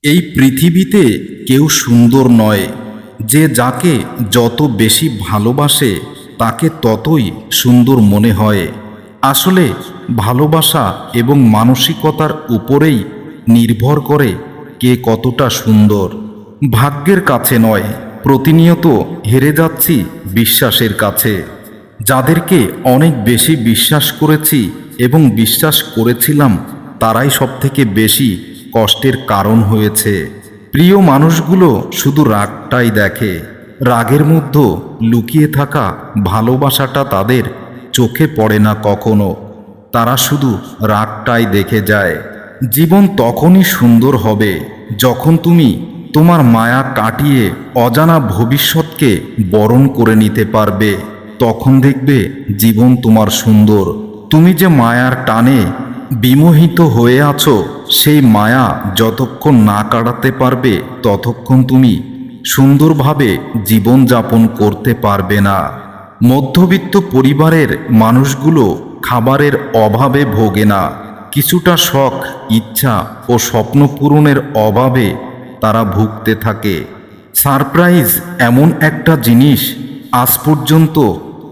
এই পৃথিবীতে কেউ সুন্দর নয়। যে যাকে যত বেশি ভালোবাসে তাকে ততই সুন্দর মনে হয়। আসলে ভালোবাসা এবং মানসিকতার উপরেই নির্ভর করে কে কতটা সুন্দর। ভাগ্যের কাছে নয়, প্রতিনিয়ত হেরে যাচ্ছি বিশ্বাসের কাছে। যাদেরকে অনেক বেশি বিশ্বাস করেছি এবং বিশ্বাস করেছিলাম তারাই সবথেকে বেশি কষ্টের কারণ হয়েছে। প্রিয় মানুষগুলো শুধু রাগটাই দেখে, রাগের মধ্যে লুকিয়ে থাকা ভালোবাসাটা তাদের চোখে পড়ে না কখনো। তারা শুধু রাগটাই দেখে যায়। জীবন তখনই সুন্দর হবে যখন তুমি তোমার মায়া কাটিয়ে অজানা ভবিষ্যৎকে বরণ করে নিতে পারবে। তখন দেখবে জীবন তোমার সুন্দর। তুমি যে মায়ার টানে বিমোহিত হয়ে আছো, সেই মায়া যতক্ষণ না কাটাতে পারবে ততক্ষণ তুমি সুন্দরভাবে জীবনযাপন করতে পারবে না। মধ্যবিত্ত পরিবারের মানুষগুলো খাবারের অভাবে ভোগে না, কিছুটা শখ, ইচ্ছা ও স্বপ্ন পূরণের অভাবে তারা ভুগতে থাকে। সারপ্রাইজ এমন একটা জিনিস আজ পর্যন্ত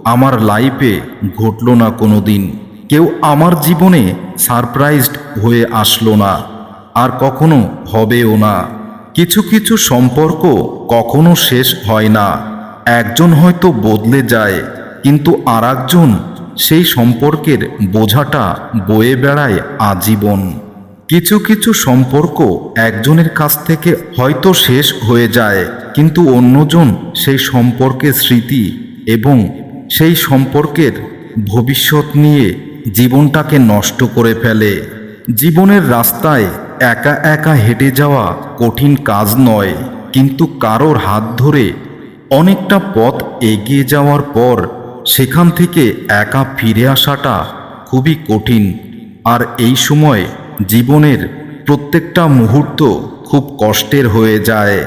আমার লাইফে ঘটল না কোনো দিন। কেউ আমার জীবনে সারপ্রাইজড হয়ে আসলো না, আর কখনো হবেও না। কিছু কিছু সম্পর্ক কখনো শেষ হয় না। একজন হয়তো বদলে যায়, কিন্তু আরেকজন সেই সম্পর্কের বোঝাটা বয়ে বেড়ায় আজীবন। কিছু কিছু সম্পর্ক একজনের কাছ থেকে হয়তো শেষ হয়ে যায়, কিন্তু অন্যজন সেই সম্পর্কের স্মৃতি এবং সেই সম্পর্কের ভবিষ্যৎ নিয়ে জীবনটাকে নষ্ট করে ফেলে। জীবনের রাস্তায় একা একা হেঁটে যাওয়া কঠিন কাজ নয়, কিন্তু কারোর হাত ধরে অনেকটা পথ এগিয়ে যাওয়ার পর সেখান থেকে একা ফিরে আসাটা খুবই কঠিন। আর এই সময় জীবনের প্রত্যেকটা মুহূর্ত খুব কষ্টের হয়ে যায়।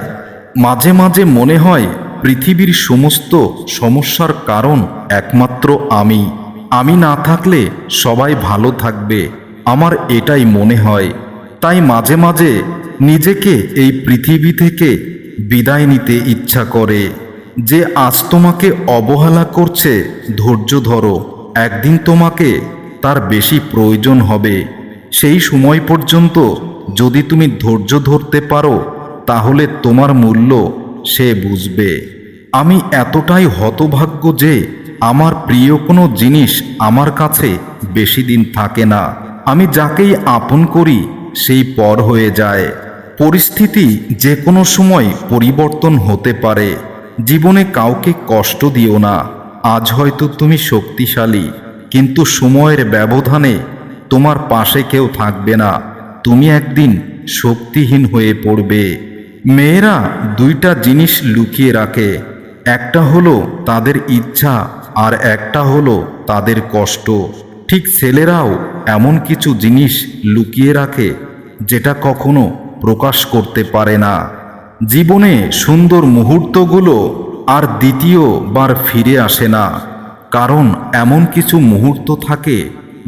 মাঝে মাঝে মনে হয় পৃথিবীর সমস্ত সমস্যার কারণ একমাত্র আমি না থাকলে সবাই ভালো থাকবে, আমার এটাই মনে হয়। তাই মাঝে মাঝে নিজেকে এই পৃথিবী থেকে বিদায় নিতে ইচ্ছা করে। যে আজ তোমাকে অবহেলা করছে, ধৈর্য ধরো, একদিন তোমাকে তার বেশি প্রয়োজন হবে। সেই সময় পর্যন্ত যদি তুমি ধৈর্য ধরতে পারো, তাহলে তোমার মূল্য সে বুঝবে। আমি এতটাই হতভাগ্য যে আমার প্রিয় কোনো জিনিস আমার কাছে বেশি দিন থাকে না। আমি যাকেই আপন করি সেই পর হয়ে যায়। পরিস্থিতি যে কোনো সময় পরিবর্তন হতে পারে। জীবনে কাউকে কষ্ট দিও না। আজ হয়তো তুমি শক্তিশালী, কিন্তু সময়ের ব্যবধানে তোমার পাশে কেউ থাকবে না। তুমি একদিন শক্তিহীন হয়ে পড়বে। মেয়েরা দুইটা জিনিস লুকিয়ে রাখে, একটা হলো তাদের ইচ্ছা আর একটা হলো তাদের কষ্ট। ঠিক ছেলেরাও এমন কিছু জিনিস লুকিয়ে রাখে যেটা কখনো প্রকাশ করতে পারে না। জীবনে সুন্দর মুহূর্তগুলো আর দ্বিতীয়বার ফিরে আসে না, কারণ এমন কিছু মুহূর্ত থাকে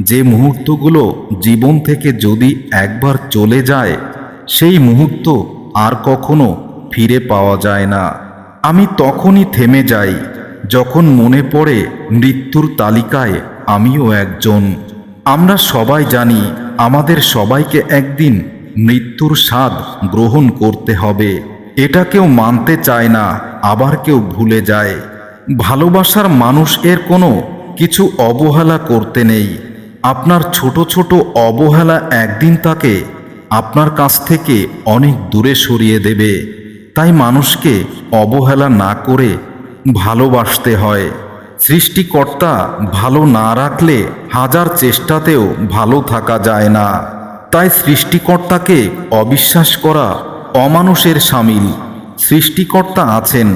যে মুহূর্তগুলো জীবন থেকে যদি একবার চলে যায়, সেই মুহূর্ত আর কখনো ফিরে পাওয়া যায় না। আমি তখনই থেমে যাই যখন মনে পড়ে মৃত্যুর তালিকায় আমিও একজন। আমরা সবাই জানি আমাদের সবাইকে একদিন মৃত্যুর স্বাদ গ্রহণ করতে হবে। এটা কেউ মানতে চায় না, আবার কেউ ভুলে যায়। ভালোবাসার মানুষ এর কোনো কিছু অবহেলা করতে নেই। আপনার ছোট ছোট অবহেলা একদিন তাকে আপনার কাছ থেকে অনেক দূরে সরিয়ে দেবে। তাই মানুষকে অবহেলা না করে ভালোবাসতে হয়। সৃষ্টিকর্তা ভালো না রাখলে হাজার চেষ্টাতেও ভালো থাকা যায় না। তাই সৃষ্টিকর্তাকে অবিশ্বাস করা অমানুষের শামিল। সৃষ্টিকর্তা আছেন,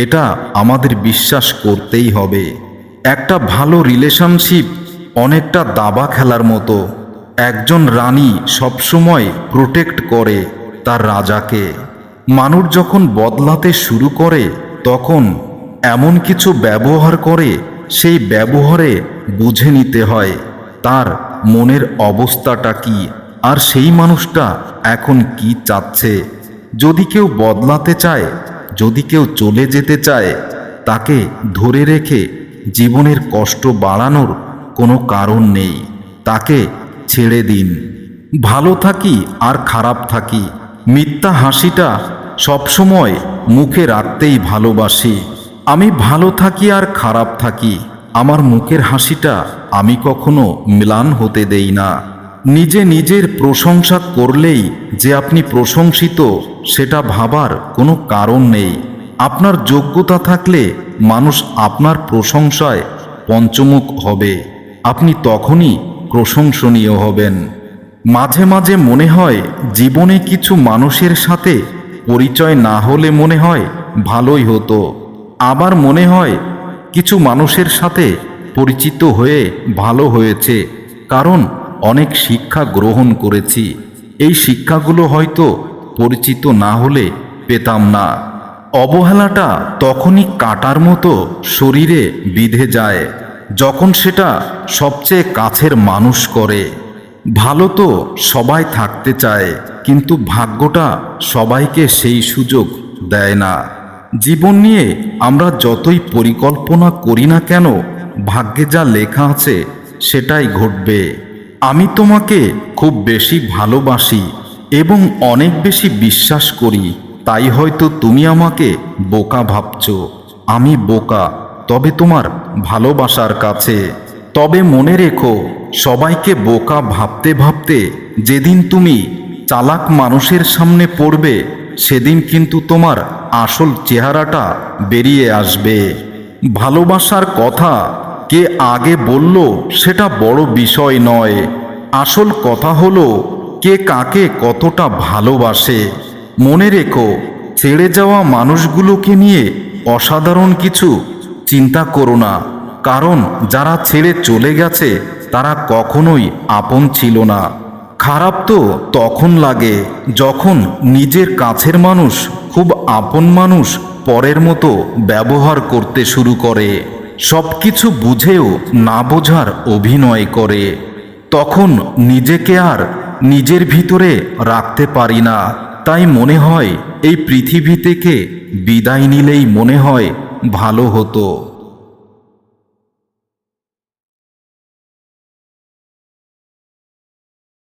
এটা আমাদের বিশ্বাস করতেই হবে। একটা ভালো রিলেশনশিপ অনেকটা দাবা খেলার মতো। একজন রানী সবসময় প্রোটেক্ট করে তার রাজাকে। মানুষ যখন বদলাতে শুরু করে তখন এমন কিছু ব্যবহার করে, সেই ব্যবহারে বুঝে নিতে হয় তার মনের অবস্থাটা কি, আর সেই মানুষটা এখন কি চাচ্ছে। যদি কেউ বদলাতে চায়, যদি কেউ চলে যেতে চায়, তাকে ধরে রেখে জীবনের কষ্ট বাড়ানোর কোনো কারণ নেই। তাকে ছেড়ে দিন। ভালো থাকি আর খারাপ থাকি, মিথ্যা হাসিটা সবসময় মুখে রাখতেই ভালোবাসি। আমি ভালো থাকি আর খারাপ থাকি, আমার মুখের হাসিটা আমি কখনো ম্লান হতে দেই না। নিজে নিজের প্রশংসা করলেই যে আপনি প্রশংসিত, সেটা ভাবার কোনো কারণ নেই। আপনার যোগ্যতা থাকলে মানুষ আপনার প্রশংসায় পঞ্চমুখ হবে। আপনি তখনই প্রশংসনীয় হবেন। মাঝে মাঝে মনে হয় জীবনে কিছু মানুষের সাথে পরিচয় না হলে মনে হয় ভালোই হতো। আবার মনে হয় কিছু মানুষের সাথে পরিচিত হয়ে ভালো হয়েছে, কারণ অনেক শিক্ষা গ্রহণ করেছি। এই শিক্ষাগুলো হয়তো পরিচিত না হলে পেতাম না। অবহেলাটা তখনই কাঁটার মতো শরীরে বিঁধে যায়, যখন সেটা সবচেয়ে কাছের মানুষ করে। ভালো তো সবাই থাকতে চায়, কিন্তু ভাগ্যটা সবাইকে সেই সুযোগ দেয় না। জীবন নিয়ে আমরা যতই পরিকল্পনা করি না কেন, ভাগ্যে যা লেখা আছে সেটাই ঘটবে। আমি তোমাকে খুব বেশি ভালোবাসি এবং অনেক বেশি বিশ্বাস করি, তাই হয়তো তুমি আমাকে বোকা ভাবছো। আমি বোকা, তবে তোমার ভালোবাসার কাছে। তবে মনে রেখো, সবাইকে বোকা ভাবতে ভাবতে যেদিন তুমি চালাক মানুষের সামনে পড়বে, সেদিন কিন্তু তোমার আসল চেহারাটা বেরিয়ে আসবে। ভালোবাসার কথা কে আগে বলল সেটা বড় বিষয় নয়, আসল কথা হলো কে কাকে কতটা ভালোবাসে। মনে রেখো, ছেড়ে যাওয়া মানুষগুলোকে নিয়ে অসাধারণ কিছু চিন্তা করো না, কারণ যারা ছেড়ে চলে গেছে তারা কখনোই আপন ছিল না। খারাপ তো তখন লাগে যখন নিজের কাছের মানুষ, খুব আপন মানুষ, পরের মতো ব্যবহার করতে শুরু করে, সব কিছু বুঝেও না বোঝার অভিনয় করে। তখন নিজেকে আর নিজের ভিতরে রাখতে পারি না। তাই মনে হয় এই পৃথিবী থেকে বিদায় নিলেই মনে হয় ভালো হতো।